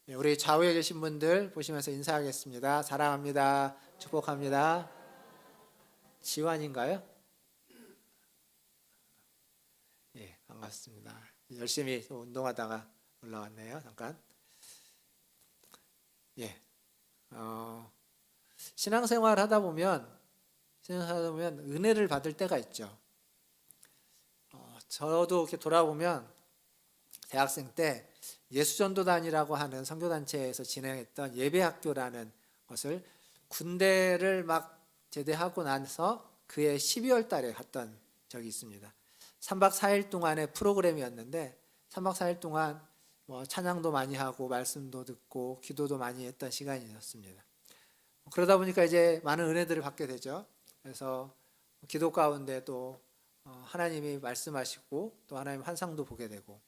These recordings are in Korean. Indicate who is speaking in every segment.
Speaker 1: 우리 좌우에 계신 분들 보시면서 인사하겠습니다. 사랑합니다. 축복합니다. 지환인가요? 예, 반갑습니다. 열심히 운동하다가 올라왔네요. 잠깐. 예, 신앙생활 하다 보면 은혜를 받을 때가 있죠. 저도 이렇게 돌아보면 대학생 때 예수전도단이라고 하는 선교단체에서 진행했던 예배학교라는 것을 군대를 막 제대하고 나서 그해 12월 달에 갔던 적이 있습니다. 3박 4일 동안의 프로그램이었는데 3박 4일 동안 찬양도 많이 하고 말씀도 듣고 기도도 많이 했던 시간이었습니다. 그러다 보니까 이제 많은 은혜들을 받게 되죠. 그래서 기도 가운데 또 하나님이 말씀하시고 또 하나님 환상도 보게 되고,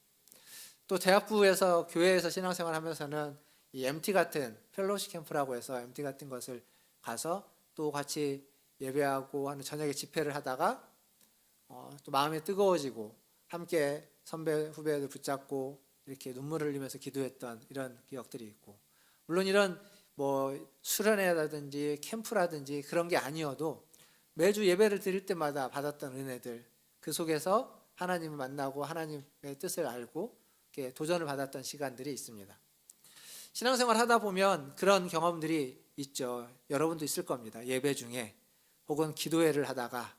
Speaker 1: 또 대학부에서 교회에서 신앙생활 하면서는 이 MT 같은 펠로우십 캠프라고 해서 MT 같은 것을 가서 또 같이 예배하고 하는 저녁에 집회를 하다가 또 마음이 뜨거워지고 함께 선배 후배들 붙잡고 이렇게 눈물을 흘리면서 기도했던 이런 기억들이 있고, 물론 이런 수련회라든지 캠프라든지 그런 게 아니어도 매주 예배를 드릴 때마다 받았던 은혜들, 그 속에서 하나님을 만나고 하나님의 뜻을 알고 도전을 받았던 시간들이 있습니다. 신앙생활 하다 보면 그런 경험들이 있죠. 여러분도 있을 겁니다. 예배 중에 혹은 기도회를 하다가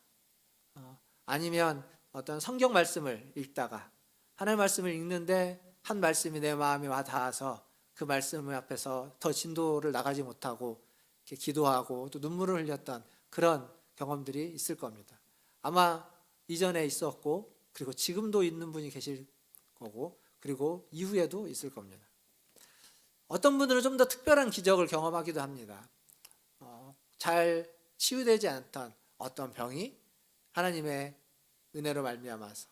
Speaker 1: 아니면 어떤 성경 말씀을 읽다가 하나님 말씀을 읽는데 한 말씀이 내 마음에 와 닿아서 그 말씀 앞에서 더 진도를 나가지 못하고 이렇게 기도하고 또 눈물을 흘렸던 그런 경험들이 있을 겁니다. 아마 이전에 있었고 그리고 지금도 있는 분이 계실 거고 그리고 이후에도 있을 겁니다. 어떤 분들은 좀 더 특별한 기적을 경험하기도 합니다. 잘 치유되지 않던 어떤 병이 하나님의 은혜로 말미암아서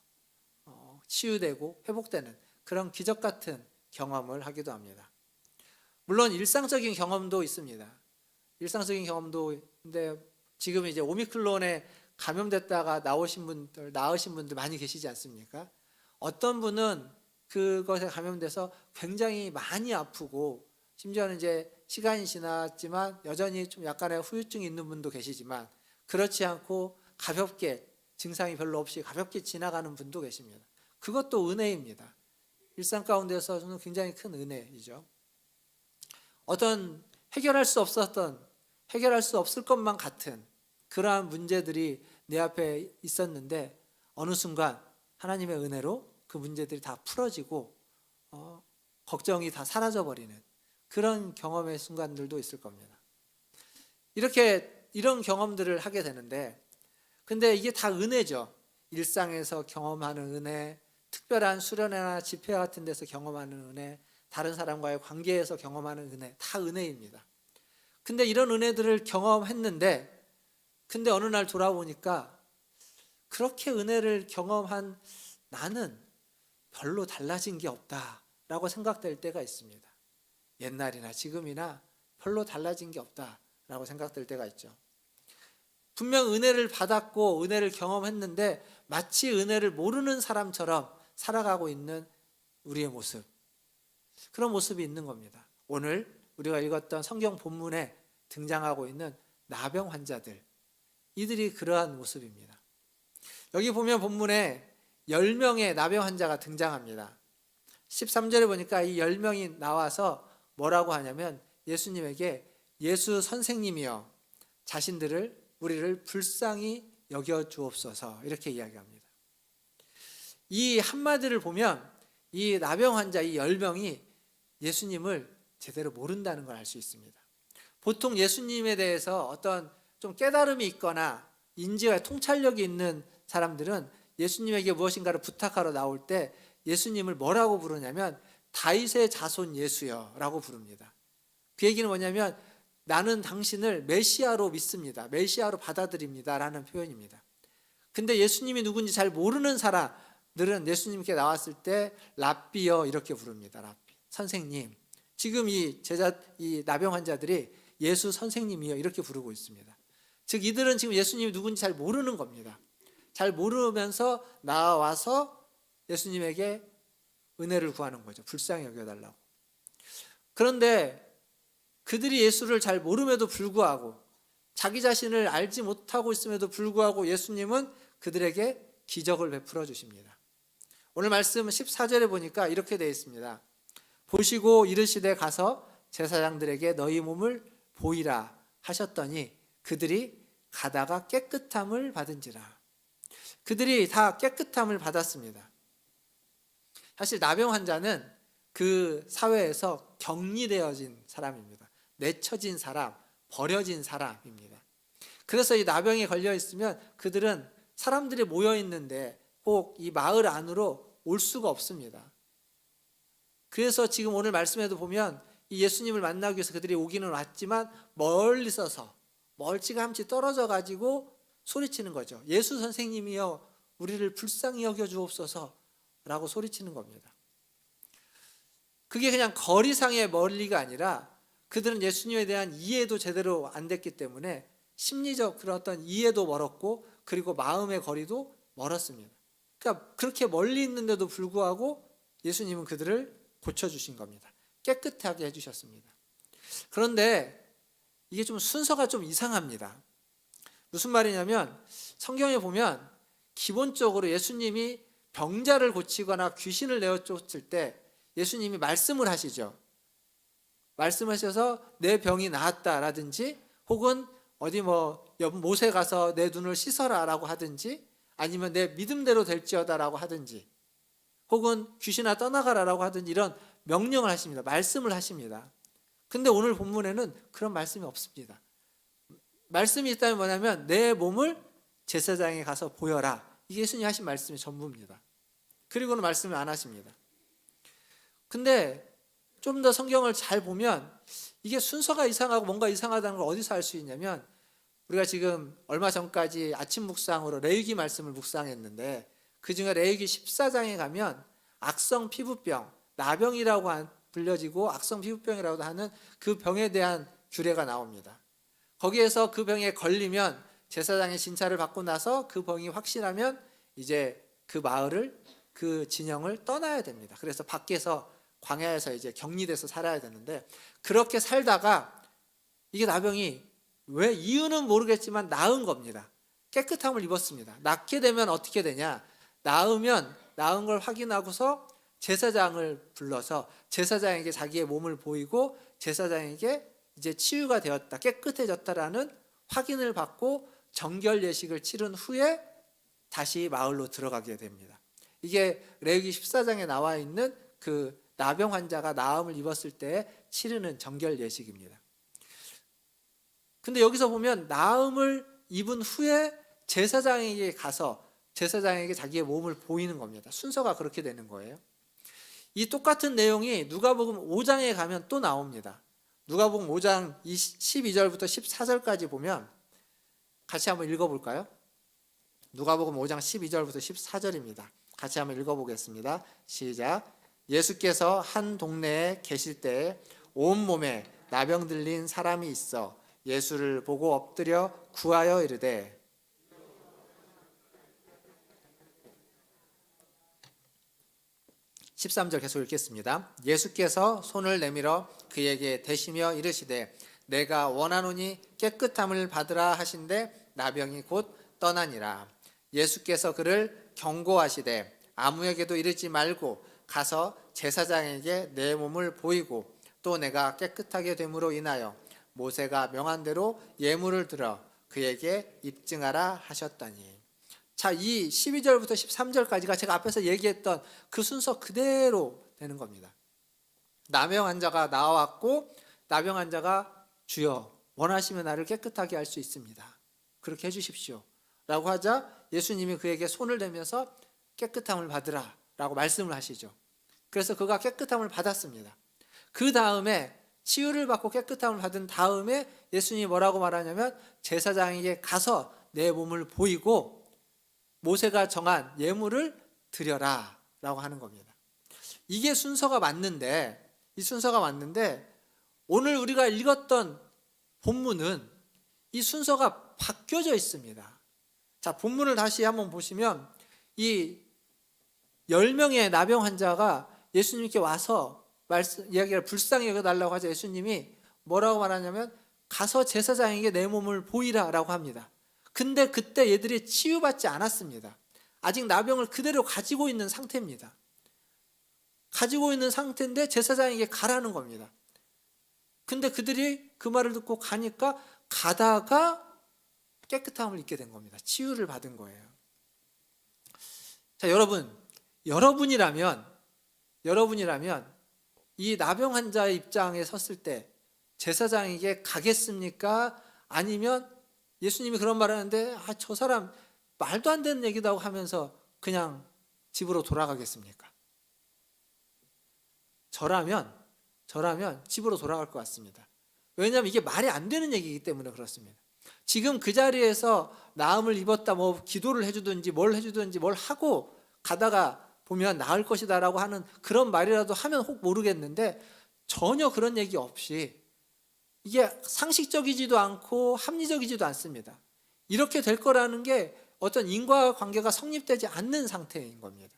Speaker 1: 치유되고 회복되는 그런 기적 같은 경험을 하기도 합니다. 물론 일상적인 경험도 있습니다. 일상적인 경험도 근데 지금 이제 오미크론에 감염됐다가 나으신 분들 많이 계시지 않습니까? 어떤 분은 그것에 감염돼서 굉장히 많이 아프고 심지어는 이제 시간이 지났지만 여전히 좀 약간의 후유증이 있는 분도 계시지만 그렇지 않고 가볍게 증상이 별로 없이 가볍게 지나가는 분도 계십니다. 그것도 은혜입니다. 일상 가운데서 저는 굉장히 큰 은혜이죠. 어떤 해결할 수 없을 것만 같은 그러한 문제들이 내 앞에 있었는데 어느 순간 하나님의 은혜로 그 문제들이 다 풀어지고 걱정이 다 사라져버리는 그런 경험의 순간들도 있을 겁니다. 이런 경험들을 하게 되는데, 근데 이게 다 은혜죠. 일상에서 경험하는 은혜, 특별한 수련회나 집회 같은 데서 경험하는 은혜, 다른 사람과의 관계에서 경험하는 은혜, 다 은혜입니다. 근데 이런 은혜들을 경험했는데, 근데 어느 날 돌아보니까 그렇게 은혜를 경험한 나는 별로 달라진 게 없다라고 생각될 때가 있습니다. 옛날이나 지금이나 별로 달라진 게 없다라고 생각될 때가 있죠. 분명 은혜를 받았고 은혜를 경험했는데 마치 은혜를 모르는 사람처럼 살아가고 있는 우리의 모습, 그런 모습이 있는 겁니다. 오늘 우리가 읽었던 성경 본문에 등장하고 있는 나병 환자들, 이들이 그러한 모습입니다. 여기 보면 본문에 10명의 나병 환자가 등장합니다. 13절에 보니까 이 10명이 나와서 뭐라고 하냐면 예수님에게 예수 선생님이여 우리를 불쌍히 여겨 주옵소서 이렇게 이야기합니다. 이 한마디를 보면 이 나병 환자 이 10명이 예수님을 제대로 모른다는 걸 알 수 있습니다. 보통 예수님에 대해서 어떤 좀 깨달음이 있거나 인지와 통찰력이 있는 사람들은 예수님에게 무엇인가를 부탁하러 나올 때 예수님을 뭐라고 부르냐면 다윗의 자손 예수여 라고 부릅니다. 그 얘기는 뭐냐면 나는 당신을 메시아로 믿습니다. 메시아로 받아들입니다 라는 표현입니다. 근데 예수님이 누군지 잘 모르는 사람들은 예수님께 나왔을 때 랍비여 이렇게 부릅니다. 랍비, 선생님. 지금 이 나병 환자들이 예수 선생님이여 이렇게 부르고 있습니다. 즉 이들은 지금 예수님이 누군지 잘 모르는 겁니다. 잘 모르면서 나와서 예수님에게 은혜를 구하는 거죠. 불쌍히 여겨달라고. 그런데 그들이 예수를 잘 모름에도 불구하고 자기 자신을 알지 못하고 있음에도 불구하고 예수님은 그들에게 기적을 베풀어 주십니다. 오늘 말씀 14절에 보니까 이렇게 되어 있습니다. 보시고 이르시되 가서 제사장들에게 너희 몸을 보이라 하셨더니 그들이 가다가 깨끗함을 받은지라. 그들이 다 깨끗함을 받았습니다. 사실 나병 환자는 그 사회에서 격리되어진 사람입니다. 내쳐진 사람, 버려진 사람입니다. 그래서 이 나병에 걸려 있으면 그들은 사람들이 모여 있는데 꼭 이 마을 안으로 올 수가 없습니다. 그래서 지금 오늘 말씀에도 보면 이 예수님을 만나기 위해서 그들이 오기는 왔지만 멀리 서서 멀찌감치 떨어져 가지고 소리치는 거죠. 예수 선생님이여 우리를 불쌍히 여겨 주옵소서 라고 소리치는 겁니다. 그게 그냥 거리상의 멀리가 아니라 그들은 예수님에 대한 이해도 제대로 안 됐기 때문에 심리적 그런 어떤 이해도 멀었고 그리고 마음의 거리도 멀었습니다. 그러니까 그렇게 멀리 있는데도 불구하고 예수님은 그들을 고쳐주신 겁니다. 깨끗하게 해주셨습니다. 그런데 이게 좀 순서가 좀 이상합니다. 무슨 말이냐면 성경에 보면 기본적으로 예수님이 병자를 고치거나 귀신을 내어쫓을 때 예수님이 말씀을 하시죠. 말씀하셔서 내 병이 나았다라든지 혹은 어디 못에 가서 내 눈을 씻어라라고 하든지 아니면 내 믿음대로 될지어다라고 하든지 혹은 귀신아 떠나가라라고 하든지 이런 명령을 하십니다. 말씀을 하십니다. 근데 오늘 본문에는 그런 말씀이 없습니다. 말씀이 있다면 뭐냐면 내 몸을 제사장에 가서 보여라. 이게 예수님이 하신 말씀이 전부입니다. 그리고는 말씀을 안 하십니다. 근데 좀 더 성경을 잘 보면 이게 순서가 이상하고 뭔가 이상하다는 걸 어디서 알 수 있냐면 우리가 지금 얼마 전까지 아침 묵상으로 레위기 말씀을 묵상했는데 그중에 레위기 14장에 가면 악성 피부병, 나병이라고 불려지고 악성 피부병이라고 하는 그 병에 대한 규례가 나옵니다. 거기에서 그 병에 걸리면 제사장의 진찰을 받고 나서 그 병이 확실하면 이제 그 마을을 그 진영을 떠나야 됩니다. 그래서 밖에서 광야에서 이제 격리돼서 살아야 되는데 그렇게 살다가 이게 나병이 왜 이유는 모르겠지만 나은 겁니다. 깨끗함을 입었습니다. 낫게 되면 어떻게 되냐? 나으면 나은 걸 확인하고서 제사장을 불러서 제사장에게 자기의 몸을 보이고 제사장에게 이제 치유가 되었다, 깨끗해졌다라는 확인을 받고 정결 예식을 치른 후에 다시 마을로 들어가게 됩니다. 이게 레위기 14장에 나와 있는 그 나병 환자가 나음을 입었을 때 치르는 정결 예식입니다. 근데 여기서 보면 나음을 입은 후에 제사장에게 가서 제사장에게 자기의 몸을 보이는 겁니다. 순서가 그렇게 되는 거예요. 이 똑같은 내용이 누가복음 5장에 가면 또 나옵니다. 누가복음 5장 12절부터 14절까지 보면 같이 한번 읽어볼까요? 누가복음 5장 12절부터 14절입니다. 같이 한번 읽어보겠습니다. 시작. 예수께서 한 동네에 계실 때에 온몸에 나병 들린 사람이 있어 예수를 보고 엎드려 구하여 이르되 13절 계속 읽겠습니다. 예수께서 손을 내밀어 그에게 대시며 이르시되 내가 원하노니 깨끗함을 받으라 하신대 나병이 곧 떠나니라. 예수께서 그를 경고하시되 아무에게도 이르지 말고 가서 제사장에게 내 몸을 보이고 또 내가 깨끗하게 됨으로 인하여 모세가 명한 대로 예물을 들어 그에게 입증하라 하셨더니. 자, 이 12절부터 13절까지가 제가 앞에서 얘기했던 그 순서 그대로 되는 겁니다. 나병 환자가 나왔고 나병 환자가 주여 원하시면 나를 깨끗하게 할 수 있습니다. 그렇게 해주십시오 라고 하자 예수님이 그에게 손을 대면서 깨끗함을 받으라 라고 말씀을 하시죠. 그래서 그가 깨끗함을 받았습니다. 그 다음에 치유를 받고 깨끗함을 받은 다음에 예수님이 뭐라고 말하냐면 제사장에게 가서 내 몸을 보이고 모세가 정한 예물을 드려라 라고 하는 겁니다. 이게 순서가 맞는데 이 순서가 맞는데 오늘 우리가 읽었던 본문은 이 순서가 바뀌어져 있습니다. 자, 본문을 다시 한번 보시면 이 10명의 나병 환자가 예수님께 와서 이야기를 불쌍히 여겨달라고 하자 예수님이 뭐라고 말하냐면 가서 제사장에게 내 몸을 보이라라고 합니다. 근데 그때 얘들이 치유받지 않았습니다. 아직 나병을 그대로 가지고 있는 상태입니다. 가지고 있는 상태인데 제사장에게 가라는 겁니다. 근데 그들이 그 말을 듣고 가니까 가다가 깨끗함을 입게 된 겁니다. 치유를 받은 거예요. 자, 여러분이라면 이 나병 환자의 입장에 섰을 때 제사장에게 가겠습니까? 아니면 예수님이 그런 말을 하는데 저 사람 말도 안 되는 얘기다고 하면서 그냥 집으로 돌아가겠습니까? 저라면 집으로 돌아갈 것 같습니다. 왜냐하면 이게 말이 안 되는 얘기이기 때문에 그렇습니다. 지금 그 자리에서 나음을 입었다 기도를 해주든지 뭘 해주든지 뭘 하고 가다가 보면 나을 것이다라고 하는 그런 말이라도 하면 혹 모르겠는데 전혀 그런 얘기 없이 이게 상식적이지도 않고 합리적이지도 않습니다. 이렇게 될 거라는 게 어떤 인과관계가 성립되지 않는 상태인 겁니다.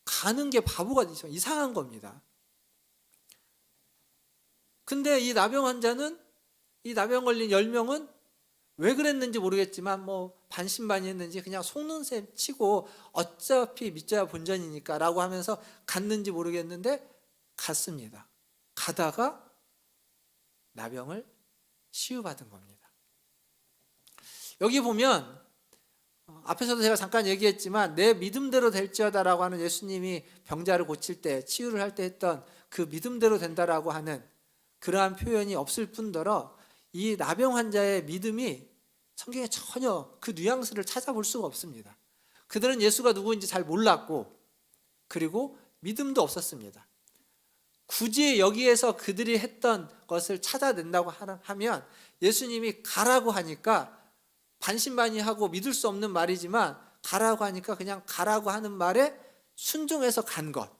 Speaker 1: 가는 게 바보가 되죠. 이상한 겁니다. 근데 이 나병 걸린 10명은 왜 그랬는지 모르겠지만 반신반의했는지 그냥 속는 셈 치고 어차피 믿져야 본전이니까 라고 하면서 갔는지 모르겠는데 갔습니다. 가다가 나병을 치유받은 겁니다. 여기 보면 앞에서도 제가 잠깐 얘기했지만 내 믿음대로 될지어다라고 하는 예수님이 병자를 고칠 때 치유를 할 때 했던 그 믿음대로 된다라고 하는 그러한 표현이 없을 뿐더러 이 나병 환자의 믿음이 성경에 전혀 그 뉘앙스를 찾아볼 수가 없습니다. 그들은 예수가 누구인지 잘 몰랐고 그리고 믿음도 없었습니다. 굳이 여기에서 그들이 했던 것을 찾아낸다고 하면 예수님이 가라고 하니까 반신반의하고 믿을 수 없는 말이지만 가라고 하니까 그냥 가라고 하는 말에 순종해서 간 것.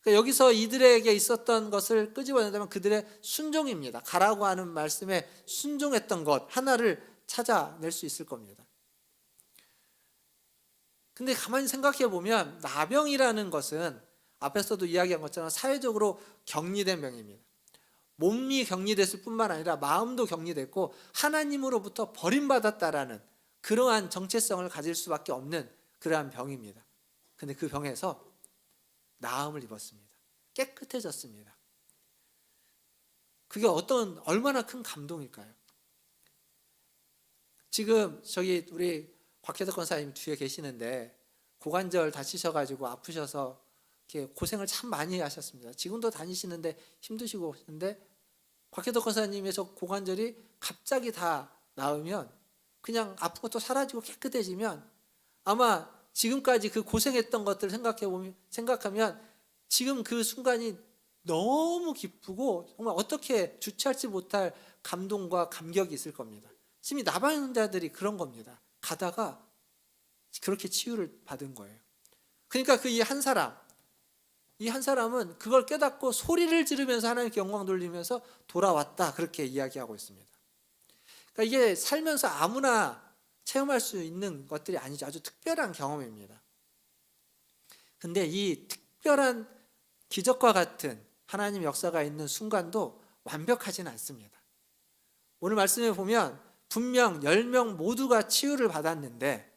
Speaker 1: 그러니까 여기서 이들에게 있었던 것을 끄집어낸다면 그들의 순종입니다. 가라고 하는 말씀에 순종했던 것 하나를 찾아낼 수 있을 겁니다. 근데 가만히 생각해 보면 나병이라는 것은 앞에서도 이야기한 것처럼 사회적으로 격리된 병입니다. 몸이 격리됐을 뿐만 아니라 마음도 격리됐고 하나님으로부터 버림받았다라는 그러한 정체성을 가질 수밖에 없는 그러한 병입니다. 근데 그 병에서 나음을 입었습니다. 깨끗해졌습니다. 그게 얼마나 큰 감동일까요? 지금 우리 곽혜덕 권사님 뒤에 계시는데 고관절 다치셔가지고 아프셔서 이렇게 고생을 참 많이 하셨습니다. 지금도 다니시는데 힘드시고 하는데 곽혜덕 권사님의 저 고관절이 갑자기 다 나으면 그냥 아픈 것도 사라지고 깨끗해지면 아마 지금까지 그 고생했던 것들을 생각하면 지금 그 순간이 너무 기쁘고 정말 어떻게 주체하지 못할 감동과 감격이 있을 겁니다. 지금 이 나병자들이 그런 겁니다. 가다가 그렇게 치유를 받은 거예요. 그러니까 이 한 사람은 그걸 깨닫고 소리를 지르면서 하나님께 영광 돌리면서 돌아왔다 그렇게 이야기하고 있습니다. 그러니까 이게 살면서 아무나 체험할 수 있는 것들이 아니죠. 아주 특별한 경험입니다. 근데 이 특별한 기적과 같은 하나님 역사가 있는 순간도 완벽하지는 않습니다. 오늘 말씀에 보면 분명 10명 모두가 치유를 받았는데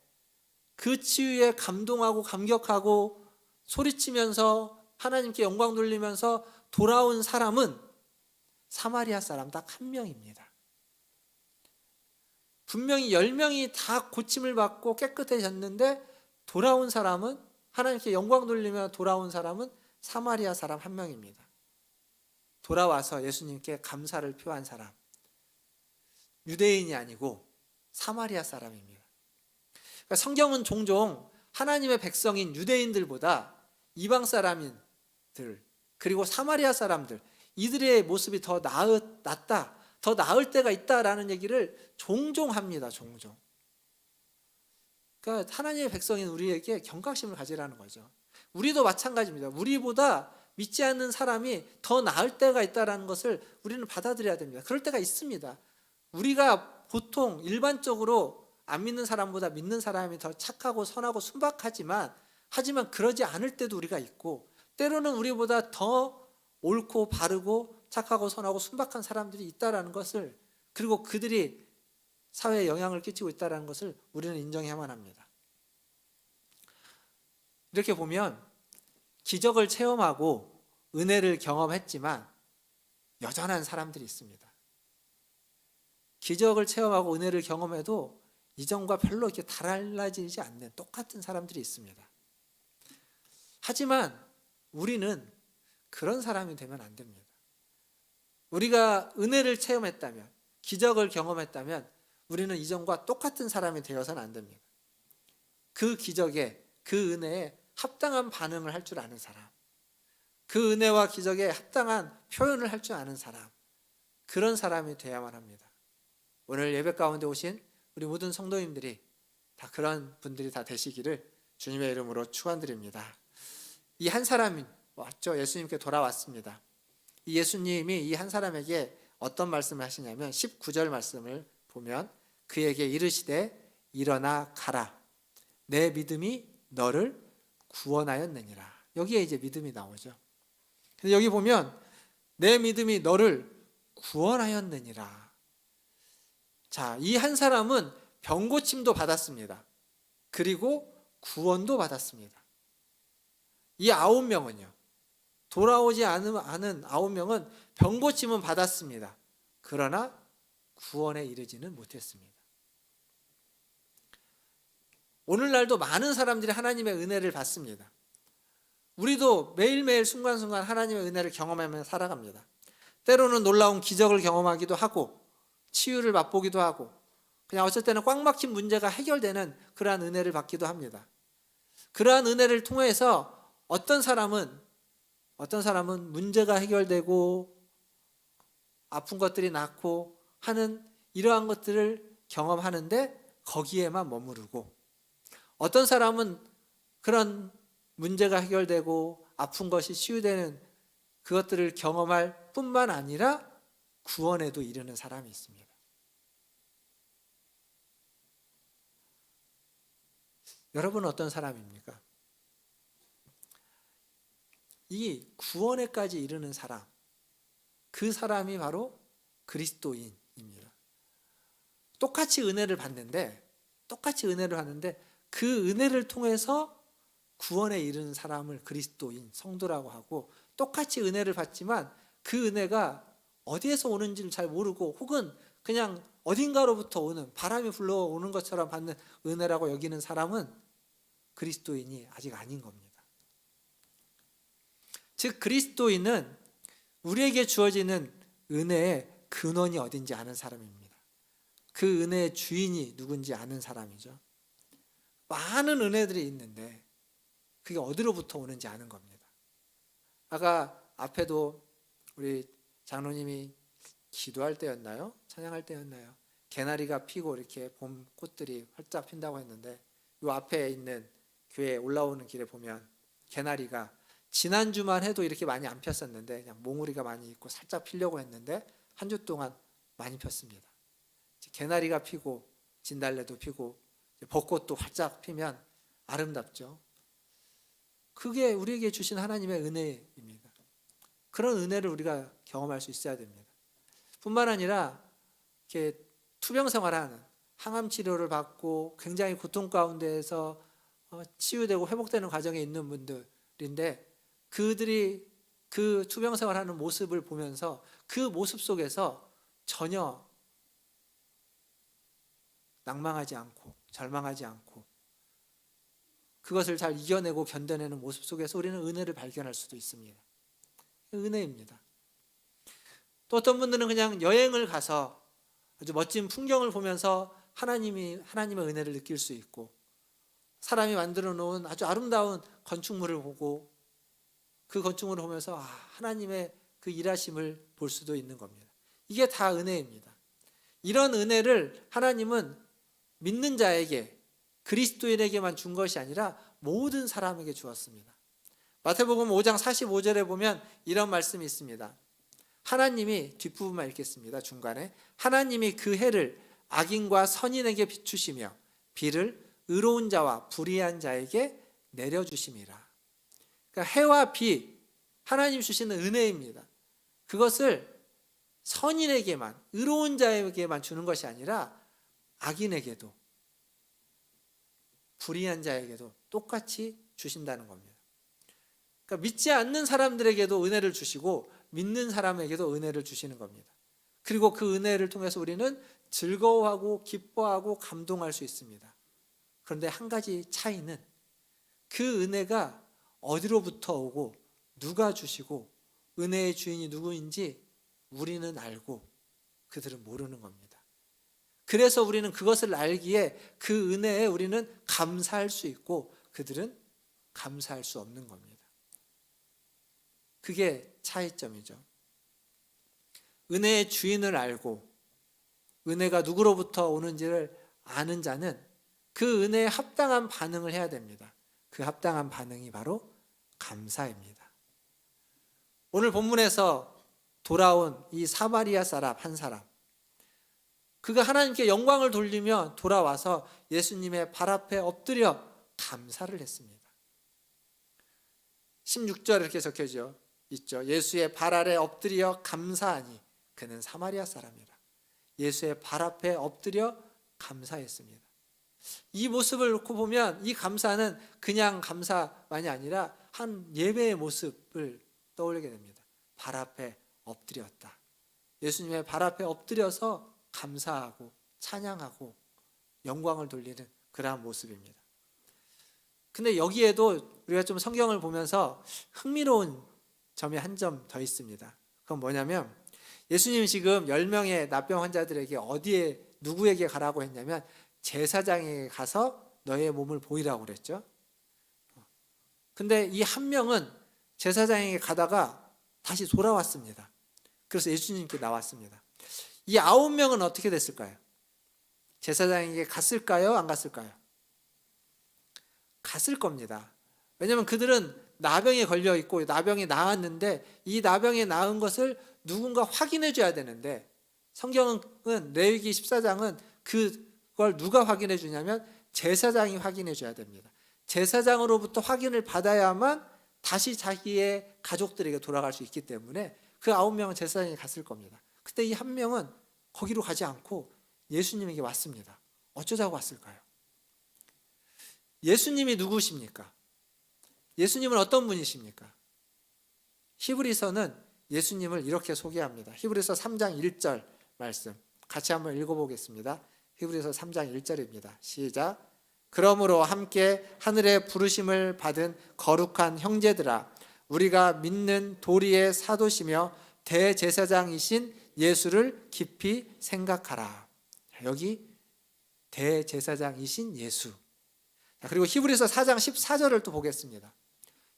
Speaker 1: 그 치유에 감동하고 감격하고 소리치면서 하나님께 영광 돌리면서 돌아온 사람은 사마리아 사람 딱 한 명입니다. 분명히 10명이 다 고침을 받고 깨끗해졌는데 돌아온 사람은 하나님께 영광 돌리며 돌아온 사람은 사마리아 사람 한 명입니다. 돌아와서 예수님께 감사를 표한 사람, 유대인이 아니고 사마리아 사람입니다. 그러니까 성경은 종종 하나님의 백성인 유대인들보다 이방 사람들 그리고 사마리아 사람들 이들의 모습이 더 낫다, 더 나을 때가 있다라는 얘기를 종종 합니다. 종종. 그러니까 하나님의 백성인 우리에게 경각심을 가지라는 거죠. 우리도 마찬가지입니다. 우리보다 믿지 않는 사람이 더 나을 때가 있다는 것을 우리는 받아들여야 됩니다. 그럴 때가 있습니다. 우리가 보통 일반적으로 안 믿는 사람보다 믿는 사람이 더 착하고 선하고 순박하지만 그러지 않을 때도 우리가 있고 때로는 우리보다 더 옳고 바르고 착하고 선하고 순박한 사람들이 있다라는 것을, 그리고 그들이 사회에 영향을 끼치고 있다는 것을 우리는 인정해야만 합니다. 이렇게 보면 기적을 체험하고 은혜를 경험했지만 여전한 사람들이 있습니다. 기적을 체험하고 은혜를 경험해도 이전과 별로 이렇게 달라지지 않는 똑같은 사람들이 있습니다. 하지만 우리는 그런 사람이 되면 안 됩니다. 우리가 은혜를 체험했다면, 기적을 경험했다면 우리는 이전과 똑같은 사람이 되어서는 안 됩니다. 그 기적에, 그 은혜에 합당한 반응을 할 줄 아는 사람, 그 은혜와 기적에 합당한 표현을 할 줄 아는 사람, 그런 사람이 되어야만 합니다. 오늘 예배 가운데 오신 우리 모든 성도님들이 다 그런 분들이 다 되시기를 주님의 이름으로 축원드립니다. 이 한 사람이 왔죠. 예수님께 돌아왔습니다. 이 예수님이 이 한 사람에게 어떤 말씀을 하시냐면 19절 말씀을 보면 그에게 이르시되 일어나 가라. 내 믿음이 너를 구원하였느니라. 여기에 이제 믿음이 나오죠. 근데 여기 보면 내 믿음이 너를 구원하였느니라. 자, 이 한 사람은 병고침도 받았습니다. 그리고 구원도 받았습니다. 이 9명은요. 돌아오지 않은 9명은 병고침은 받았습니다. 그러나 구원에 이르지는 못했습니다. 오늘날도 많은 사람들이 하나님의 은혜를 받습니다. 우리도 매일매일 순간순간 하나님의 은혜를 경험하며 살아갑니다. 때로는 놀라운 기적을 경험하기도 하고 치유를 맛보기도 하고 그냥 어쩔 때는 꽉 막힌 문제가 해결되는 그러한 은혜를 받기도 합니다. 그러한 은혜를 통해서 어떤 사람은 문제가 해결되고 아픈 것들이 낫고 하는 이러한 것들을 경험하는데 거기에만 머무르고, 어떤 사람은 그런 문제가 해결되고 아픈 것이 치유되는 그것들을 경험할 뿐만 아니라 구원에도 이르는 사람이 있습니다. 여러분은 어떤 사람입니까? 이 구원에까지 이르는 사람, 그 사람이 바로 그리스도인입니다. 똑같이 은혜를 받는데 그 은혜를 통해서 구원에 이르는 사람을 그리스도인, 성도라고 하고, 똑같이 은혜를 받지만 그 은혜가 어디에서 오는지를 잘 모르고 혹은 그냥 어딘가로부터 오는, 바람이 불러오는 것처럼 받는 은혜라고 여기는 사람은 그리스도인이 아직 아닌 겁니다. 즉 그리스도인은 우리에게 주어지는 은혜의 근원이 어딘지 아는 사람입니다. 그 은혜의 주인이 누군지 아는 사람이죠. 많은 은혜들이 있는데 그게 어디로부터 오는지 아는 겁니다. 아까 앞에도 우리 장로님이 기도할 때였나요? 찬양할 때였나요? 개나리가 피고 이렇게 봄 꽃들이 활짝 핀다고 했는데, 이 앞에 있는 교회에 올라오는 길에 보면 개나리가 지난주만 해도 이렇게 많이 안 폈었는데 그냥 몽우리가 많이 있고 살짝 피려고 했는데 한 주 동안 많이 폈습니다. 개나리가 피고 진달래도 피고 벚꽃도 활짝 피면 아름답죠. 그게 우리에게 주신 하나님의 은혜입니다. 그런 은혜를 우리가 경험할 수 있어야 됩니다. 뿐만 아니라 이렇게 투병 생활하는, 항암 치료를 받고 굉장히 고통 가운데에서 치유되고 회복되는 과정에 있는 분들인데, 그들이 그 투병 생활하는 모습을 보면서 그 모습 속에서 전혀 낭망하지 않고 절망하지 않고 그것을 잘 이겨내고 견뎌내는 모습 속에서 우리는 은혜를 발견할 수도 있습니다. 은혜입니다. 또 어떤 분들은 그냥 여행을 가서 아주 멋진 풍경을 보면서 하나님의 은혜를 느낄 수 있고, 사람이 만들어 놓은 아주 아름다운 건축물을 보고 그 건축물을 보면서 하나님의 그 일하심을 볼 수도 있는 겁니다. 이게 다 은혜입니다. 이런 은혜를 하나님은 믿는 자에게, 그리스도인에게만 준 것이 아니라 모든 사람에게 주었습니다. 마태복음 5장 45절에 보면 이런 말씀이 있습니다. 하나님이, 뒷부분만 읽겠습니다. 중간에 하나님이 그 해를 악인과 선인에게 비추시며 비를 의로운 자와 불의한 자에게 내려주심이라. 그러니까 해와 비, 하나님 주시는 은혜입니다. 그것을 선인에게만, 의로운 자에게만 주는 것이 아니라 악인에게도, 불의한 자에게도 똑같이 주신다는 겁니다. 그러니까 믿지 않는 사람들에게도 은혜를 주시고 믿는 사람에게도 은혜를 주시는 겁니다. 그리고 그 은혜를 통해서 우리는 즐거워하고 기뻐하고 감동할 수 있습니다. 그런데 한 가지 차이는 그 은혜가 어디로부터 오고 누가 주시고 은혜의 주인이 누구인지 우리는 알고 그들은 모르는 겁니다. 그래서 우리는 그것을 알기에 그 은혜에 우리는 감사할 수 있고 그들은 감사할 수 없는 겁니다. 그게 차이점이죠. 은혜의 주인을 알고 은혜가 누구로부터 오는지를 아는 자는 그 은혜에 합당한 반응을 해야 됩니다. 그 합당한 반응이 바로 감사입니다. 오늘 본문에서 돌아온 이 사마리아 사람 한 사람, 그가 하나님께 영광을 돌리며 돌아와서 예수님의 발 앞에 엎드려 감사를 했습니다. 16절 이렇게 적혀져 있죠. 예수의 발 아래 엎드려 감사하니 그는 사마리아 사람이라. 예수의 발 앞에 엎드려 감사했습니다. 이 모습을 놓고 보면 이 감사는 그냥 감사만이 아니라 한 예배의 모습을 떠올리게 됩니다. 발 앞에 엎드렸다. 예수님의 발 앞에 엎드려서 감사하고 찬양하고 영광을 돌리는 그러한 모습입니다. 근데 여기에도 우리가 좀 성경을 보면서 흥미로운 점이 한 점 더 있습니다. 그건 뭐냐면 예수님이 지금 10명의 납병 환자들에게 어디에 누구에게 가라고 했냐면 제사장에게 가서 너의 몸을 보이라고 그랬죠. 근데 이 한 명은 제사장에게 가다가 다시 돌아왔습니다. 그래서 예수님께 나왔습니다. 이 9명은 어떻게 됐을까요? 제사장에게 갔을까요? 안 갔을까요? 갔을 겁니다. 왜냐하면 그들은 나병에 걸려 있고 나병이 나았는데 이 나병에 나은 것을 누군가 확인해 줘야 되는데 성경은 레위기 14장은 그걸 누가 확인해 주냐면 제사장이 확인해 줘야 됩니다. 제사장으로부터 확인을 받아야만 다시 자기의 가족들에게 돌아갈 수 있기 때문에 그 9명은 제사장에 갔을 겁니다. 그때 이 한 명은 거기로 가지 않고 예수님에게 왔습니다. 어쩌자고 왔을까요? 예수님이 누구십니까? 예수님은 어떤 분이십니까? 히브리서는 예수님을 이렇게 소개합니다. 히브리서 3장 1절 말씀 같이 한번 읽어보겠습니다. 히브리서 3장 1절입니다. 시작. 그러므로 함께 하늘의 부르심을 받은 거룩한 형제들아, 우리가 믿는 도리의 사도시며 대제사장이신 예수를 깊이 생각하라. 여기 대제사장이신 예수. 그리고 히브리서 4장 14절을 또 보겠습니다.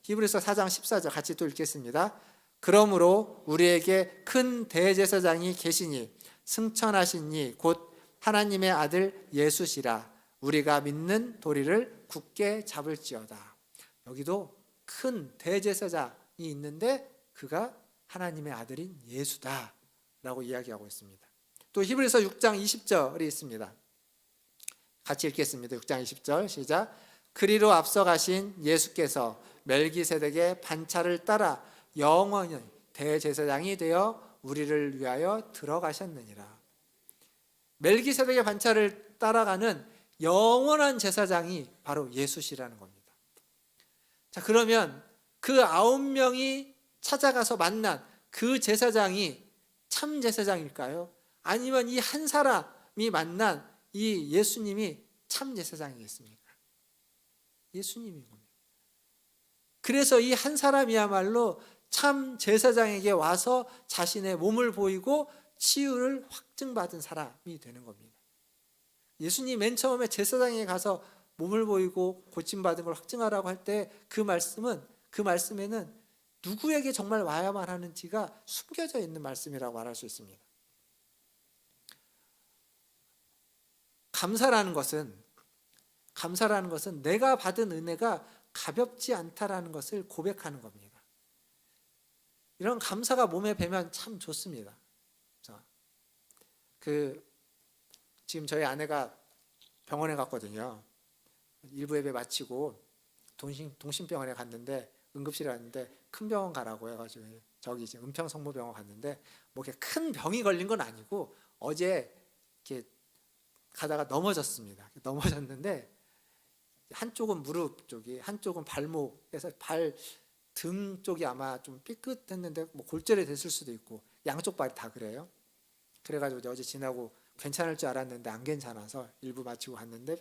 Speaker 1: 히브리서 4장 14절 같이 또 읽겠습니다. 그러므로 우리에게 큰 대제사장이 계시니 승천하신 이 곧 하나님의 아들 예수시라. 우리가 믿는 도리를 굳게 잡을지어다. 여기도 큰 대제사장이 있는데 그가 하나님의 아들인 예수다 라고 이야기하고 있습니다. 또 히브리서 6장 20절이 있습니다. 같이 읽겠습니다. 6장 20절 시작. 그리로 앞서가신 예수께서 멜기세덱의 반차를 따라 영원히 대제사장이 되어 우리를 위하여 들어가셨느니라. 멜기세덱의 반차를 따라가는 영원한 제사장이 바로 예수시라는 겁니다. 자, 그러면 그 9명이 찾아가서 만난 그 제사장이 참 제사장일까요? 아니면 이 한 사람이 만난 이 예수님이 참 제사장이겠습니까? 예수님인 겁니다. 그래서 이 한 사람이야말로 참 제사장에게 와서 자신의 몸을 보이고 치유를 확증받은 사람이 되는 겁니다. 예수님 맨 처음에 제사장에 가서 몸을 보이고 고침받은 걸 확증하라고 할 때 그 말씀에는 누구에게 정말 와야만 하는지가 숨겨져 있는 말씀이라고 말할 수 있습니다. 감사라는 것은 내가 받은 은혜가 가볍지 않다라는 것을 고백하는 겁니다. 이런 감사가 몸에 배면 참 좋습니다. 지금 저희 아내가 병원에 갔거든요. 일부 예배 마치고 동심병원에 갔는데 응급실에 갔는데 큰 병원 가라고 해가지고 저기 이제 은평성모병원 갔는데 뭐 이렇게 큰 병이 걸린 건 아니고 어제 이렇게 가다가 넘어졌습니다. 넘어졌는데 한쪽은 무릎 쪽이, 한쪽은 발목에서 발 등 쪽이 아마 좀 삐끗했는데 뭐 골절이 됐을 수도 있고 양쪽 발이 다 그래요. 그래가지고 어제 지나고 괜찮을 줄 알았는데 안 괜찮아서 일부 마치고 갔는데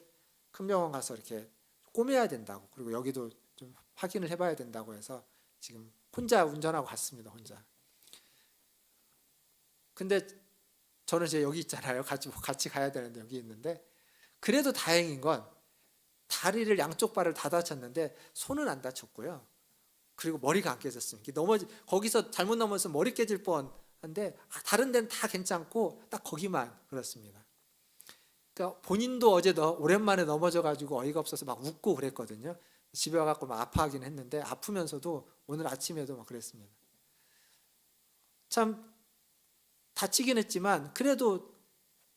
Speaker 1: 큰 병원 가서 이렇게 꼬매야 된다고, 그리고 여기도 좀 확인을 해봐야 된다고 해서 지금 혼자 운전하고 갔습니다. 혼자. 근데 저는 이제 여기 있잖아요. 같이 가야 되는데 여기 있는데, 그래도 다행인 건 다리를 양쪽 발을 다 다쳤는데 손은 안 다쳤고요. 그리고 머리가 안 깨졌습니다. 거기서 잘못 넘어서 머리 깨질 뻔한데 다른 데는 다 괜찮고 딱 거기만 그렇습니다. 그러니까 본인도 어제 오랜만에 넘어져가지고 어이가 없어서 막 웃고 그랬거든요. 집에 와갖고 막 아파하긴 했는데 아프면서도 오늘 아침에도 막 그랬습니다. 참 다치긴 했지만 그래도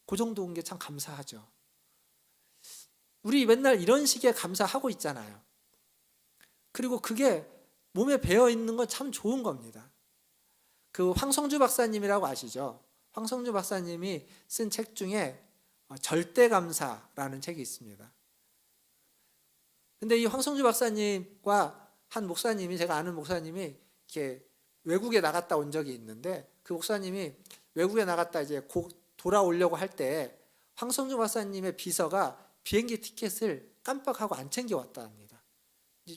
Speaker 1: 그 정도 온 게 참 감사하죠. 우리 맨날 이런 식의 감사하고 있잖아요. 그리고 그게 몸에 배어 있는 건 참 좋은 겁니다. 그 황성주 박사님이라고 아시죠? 황성주 박사님이 쓴 책 중에 절대감사라는 책이 있습니다. 근데 이 황성주 박사님과 한 목사님이, 제가 아는 목사님이 이렇게 외국에 나갔다 온 적이 있는데, 그 목사님이 외국에 나갔다 이제 돌아오려고 할 때 황성주 박사님의 비서가 비행기 티켓을 깜빡하고 안 챙겨왔다 합니다.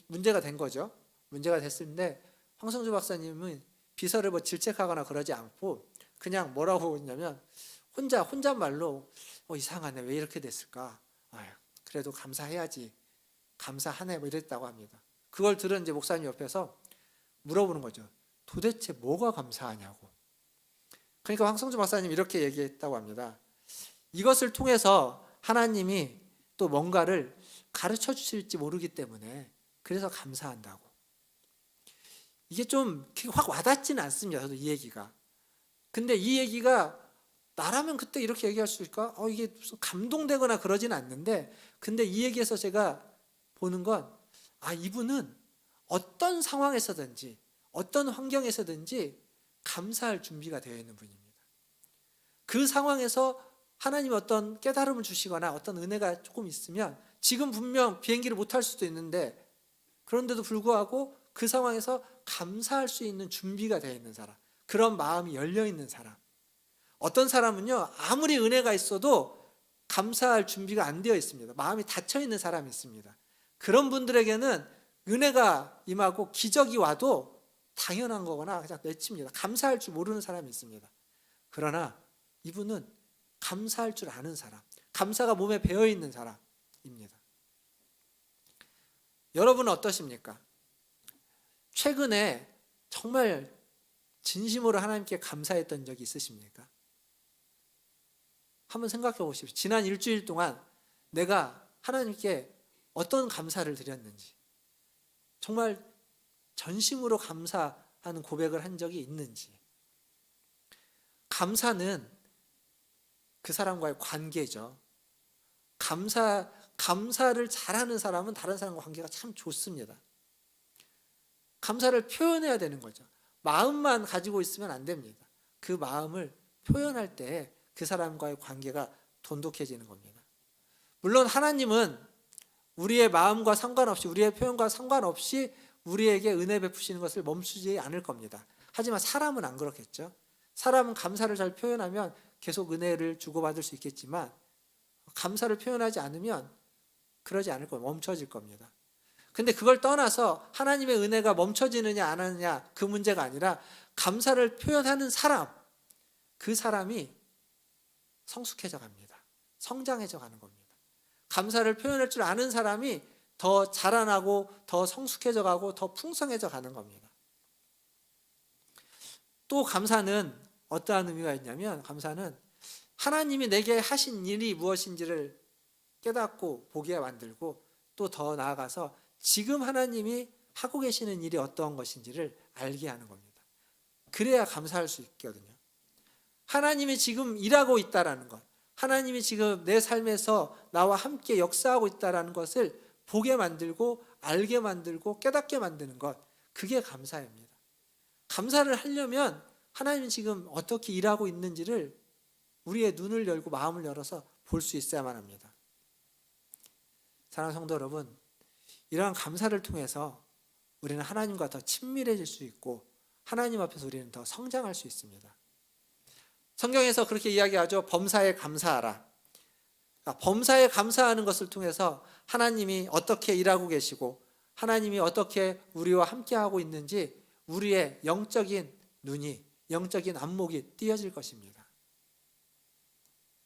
Speaker 1: 문제가 된 거죠. 문제가 됐는데 황성주 박사님은 비서를 뭐 질책하거나 그러지 않고 그냥 뭐라고 했냐면 혼잣말로 이상하네, 왜 이렇게 됐을까, 아유, 그래도 감사해야지, 감사하네, 뭐 이랬다고 합니다. 그걸 들은 이제 목사님 옆에서 물어보는 거죠. 도대체 뭐가 감사하냐고. 그러니까 황성주 박사님 이렇게 얘기했다고 합니다. 이것을 통해서 하나님이 또 뭔가를 가르쳐 주실지 모르기 때문에 그래서 감사한다고. 이게 좀 확 와닿지는 않습니다. 저도 이 얘기가. 근데 이 얘기가 나라면 그때 이렇게 얘기할 수 있을까? 이게 무슨 감동되거나 그러진 않는데, 근데 이 얘기에서 제가 보는 건, 이분은 어떤 상황에서든지 어떤 환경에서든지 감사할 준비가 되어 있는 분입니다. 그 상황에서 하나님이 어떤 깨달음을 주시거나 어떤 은혜가 조금 있으면 지금 분명 비행기를 못 탈 수도 있는데, 그런데도 불구하고 그 상황에서 감사할 수 있는 준비가 되어 있는 사람, 그런 마음이 열려 있는 사람. 어떤 사람은요, 아무리 은혜가 있어도 감사할 준비가 안 되어 있습니다. 마음이 닫혀 있는 사람이 있습니다. 그런 분들에게는 은혜가 임하고 기적이 와도 당연한 거거나 그냥 내칩니다. 감사할 줄 모르는 사람이 있습니다. 그러나 이분은 감사할 줄 아는 사람, 감사가 몸에 배어 있는 사람입니다. 여러분은 어떠십니까? 최근에 정말 진심으로 하나님께 감사했던 적이 있으십니까? 한번 생각해 보십시오. 지난 일주일 동안 내가 하나님께 어떤 감사를 드렸는지, 정말 전심으로 감사하는 고백을 한 적이 있는지. 감사는 그 사람과의 관계죠. 감사를 잘하는 사람은 다른 사람과 관계가 참 좋습니다. 감사를 표현해야 되는 거죠. 마음만 가지고 있으면 안 됩니다. 그 마음을 표현할 때 그 사람과의 관계가 돈독해지는 겁니다. 물론 하나님은 우리의 마음과 상관없이, 우리의 표현과 상관없이 우리에게 은혜 베푸시는 것을 멈추지 않을 겁니다. 하지만 사람은 안 그렇겠죠. 사람은 감사를 잘 표현하면 계속 은혜를 주고받을 수 있겠지만, 감사를 표현하지 않으면 그러지 않을 겁니다. 멈춰질 겁니다. 근데 그걸 떠나서 하나님의 은혜가 멈춰지느냐 안 하느냐 그 문제가 아니라, 감사를 표현하는 사람, 그 사람이 성숙해져 갑니다. 성장해져 가는 겁니다. 감사를 표현할 줄 아는 사람이 더 자라나고 더 성숙해져 가고 더 풍성해져 가는 겁니다. 또 감사는 어떠한 의미가 있냐면, 감사는 하나님이 내게 하신 일이 무엇인지를 깨닫고 보게 만들고, 또 더 나아가서 지금 하나님이 하고 계시는 일이 어떠한 것인지를 알게 하는 겁니다. 그래야 감사할 수 있거든요. 하나님이 지금 일하고 있다라는 것, 하나님이 지금 내 삶에서 나와 함께 역사하고 있다라는 것을 보게 만들고 알게 만들고 깨닫게 만드는 것, 그게 감사입니다. 감사를 하려면 하나님이 지금 어떻게 일하고 있는지를 우리의 눈을 열고 마음을 열어서 볼 수 있어야만 합니다. 사랑하는 성도 여러분, 이러한 감사를 통해서 우리는 하나님과 더 친밀해질 수 있고 하나님 앞에서 우리는 더 성장할 수 있습니다. 성경에서 그렇게 이야기하죠. 범사에 감사하라. 범사에 감사하는 것을 통해서 하나님이 어떻게 일하고 계시고 하나님이 어떻게 우리와 함께하고 있는지 우리의 영적인 눈이, 영적인 안목이 띄어질 것입니다.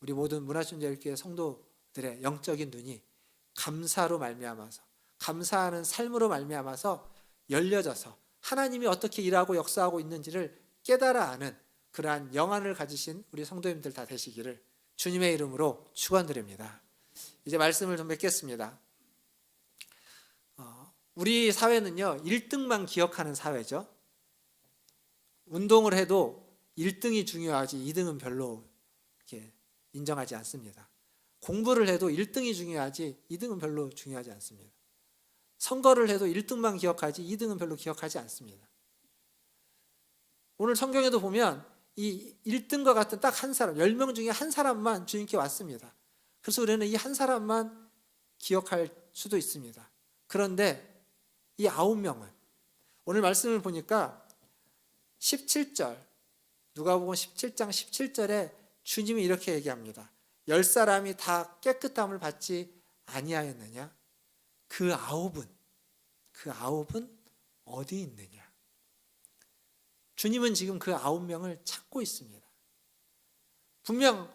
Speaker 1: 우리 모든 문화순례교회 성도들의 영적인 눈이 감사로 말미암아서, 감사하는 삶으로 말미암아서 열려져서 하나님이 어떻게 일하고 역사하고 있는지를 깨달아 아는 그러한 영안을 가지신 우리 성도님들 다 되시기를 주님의 이름으로 축원드립니다. 이제 말씀을 좀 맺겠습니다. 우리 사회는요 1등만 기억하는 사회죠. 운동을 해도 1등이 중요하지 2등은 별로 이렇게 인정하지 않습니다. 공부를 해도 1등이 중요하지 2등은 별로 중요하지 않습니다. 선거를 해도 1등만 기억하지 2등은 별로 기억하지 않습니다. 오늘 성경에도 보면 이 1등과 같은 딱 한 사람, 10명 중에 한 사람만 주님께 왔습니다. 그래서 우리는 이 한 사람만 기억할 수도 있습니다. 그런데 이 9명은 오늘 말씀을 보니까 17절, 누가복음 17장 17절에 주님이 이렇게 얘기합니다. 10사람이 다 깨끗함을 받지 아니하였느냐? 그 아홉은 어디 있느냐? 주님은 지금 그 9명을 찾고 있습니다. 분명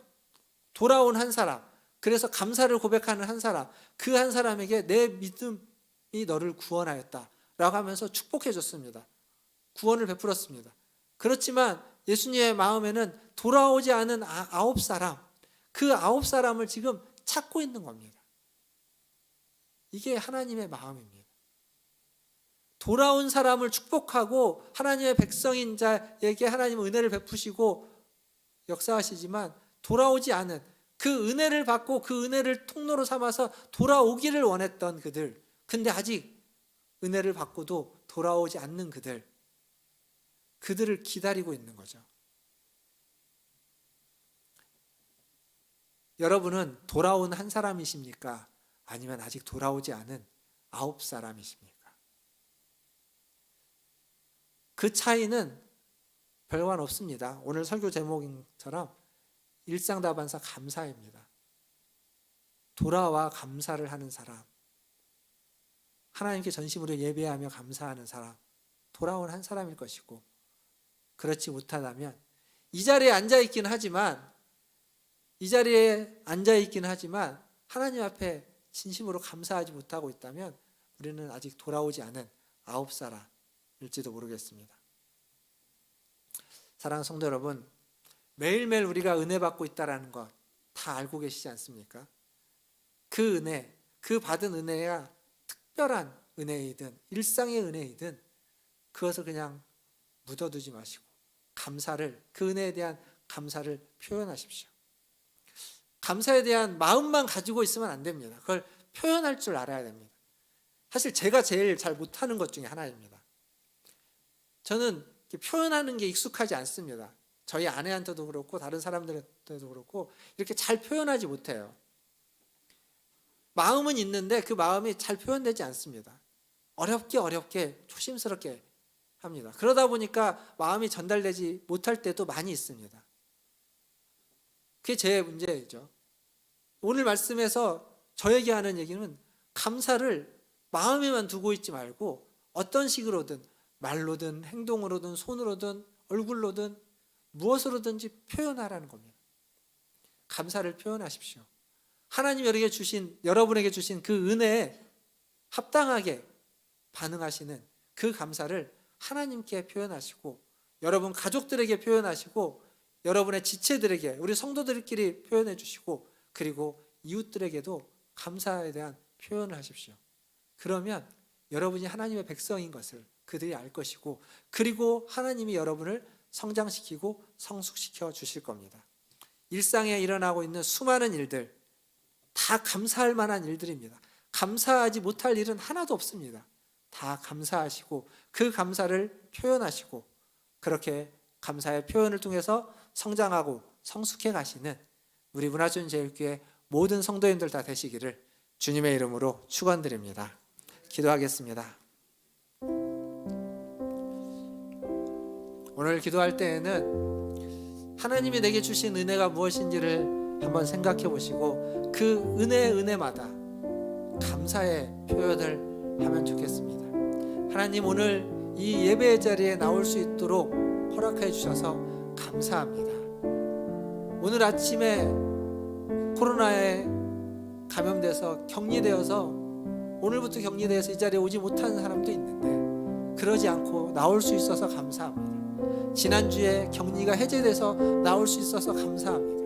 Speaker 1: 돌아온 한 사람, 그래서 감사를 고백하는 한 사람, 그 한 사람에게 내 믿음이 너를 구원하였다 라고 하면서 축복해 줬습니다. 구원을 베풀었습니다. 그렇지만 예수님의 마음에는 돌아오지 않은 9사람, 그 9사람을 지금 찾고 있는 겁니다. 이게 하나님의 마음입니다. 돌아온 사람을 축복하고 하나님의 백성인 자에게 하나님은 은혜를 베푸시고 역사하시지만 돌아오지 않은 그 은혜를 받고 그 은혜를 통로로 삼아서 돌아오기를 원했던 그들, 근데 아직 은혜를 받고도 돌아오지 않는 그들을 기다리고 있는 거죠. 여러분은 돌아온 한 사람이십니까? 아니면 아직 돌아오지 않은 9사람이십니까? 그 차이는 별관 없습니다. 오늘 설교 제목처럼 일상다반사 감사입니다. 돌아와 감사를 하는 사람, 하나님께 전심으로 예배하며 감사하는 사람, 돌아온 한 사람일 것이고, 그렇지 못하다면 이 자리에 앉아있긴 하지만 하나님 앞에 진심으로 감사하지 못하고 있다면 우리는 아직 돌아오지 않은 9사람일지도 모르겠습니다. 사랑하는 성도 여러분, 매일매일 우리가 은혜 받고 있다는 것 다 알고 계시지 않습니까? 그 은혜, 그 받은 은혜가 특별한 은혜이든 일상의 은혜이든 그것을 그냥 묻어두지 마시고 그 은혜에 대한 감사를 표현하십시오. 감사에 대한 마음만 가지고 있으면 안 됩니다. 그걸 표현할 줄 알아야 됩니다. 사실 제가 제일 잘 못하는 것 중에 하나입니다. 저는 표현하는 게 익숙하지 않습니다. 저희 아내한테도 그렇고 다른 사람들한테도 그렇고 이렇게 잘 표현하지 못해요. 마음은 있는데 그 마음이 잘 표현되지 않습니다. 어렵게 조심스럽게 합니다. 그러다 보니까 마음이 전달되지 못할 때도 많이 있습니다. 그게 제 문제죠. 오늘 말씀에서 저에게 하는 얘기는 감사를 마음에만 두고 있지 말고 어떤 식으로든 말로든 행동으로든 손으로든 얼굴로든 무엇으로든지 표현하라는 겁니다. 감사를 표현하십시오. 하나님 여러분에게 주신 그 은혜에 합당하게 반응하시는 그 감사를 하나님께 표현하시고 여러분 가족들에게 표현하시고 여러분의 지체들에게 우리 성도들끼리 표현해 주시고 그리고 이웃들에게도 감사에 대한 표현을 하십시오. 그러면 여러분이 하나님의 백성인 것을 그들이 알 것이고 그리고 하나님이 여러분을 성장시키고 성숙시켜 주실 겁니다. 일상에 일어나고 있는 수많은 일들 다 감사할 만한 일들입니다. 감사하지 못할 일은 하나도 없습니다. 다 감사하시고 그 감사를 표현하시고 그렇게 감사의 표현을 통해서 성장하고 성숙해 가시는 우리 문화촌제일교회 모든 성도님들 다 되시기를 주님의 이름으로 축원드립니다. 기도하겠습니다. 오늘 기도할 때에는 하나님이 내게 주신 은혜가 무엇인지를 한번 생각해 보시고 그 은혜마다 감사의 표현을 하면 좋겠습니다. 하나님, 오늘 이 예배의 자리에 나올 수 있도록 허락해 주셔서 감사합니다. 오늘 아침에 코로나에 감염돼서 격리되어서 오늘부터 격리되어서 이 자리에 오지 못하는 사람도 있는데 그러지 않고 나올 수 있어서 감사합니다. 지난주에 격리가 해제돼서 나올 수 있어서 감사합니다.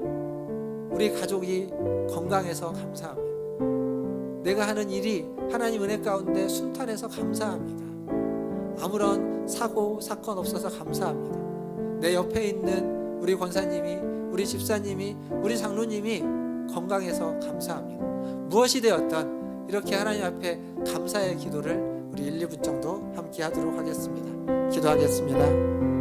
Speaker 1: 우리 가족이 건강해서 감사합니다. 내가 하는 일이 하나님 은혜 가운데 순탄해서 감사합니다. 아무런 사고 사건 없어서 감사합니다. 내 옆에 있는 우리 권사님이, 우리 집사님이, 우리 장로님이 건강해서 감사합니다. 무엇이 되었던 이렇게 하나님 앞에 감사의 기도를 우리 1, 2분 정도 함께 하도록 하겠습니다. 기도하겠습니다.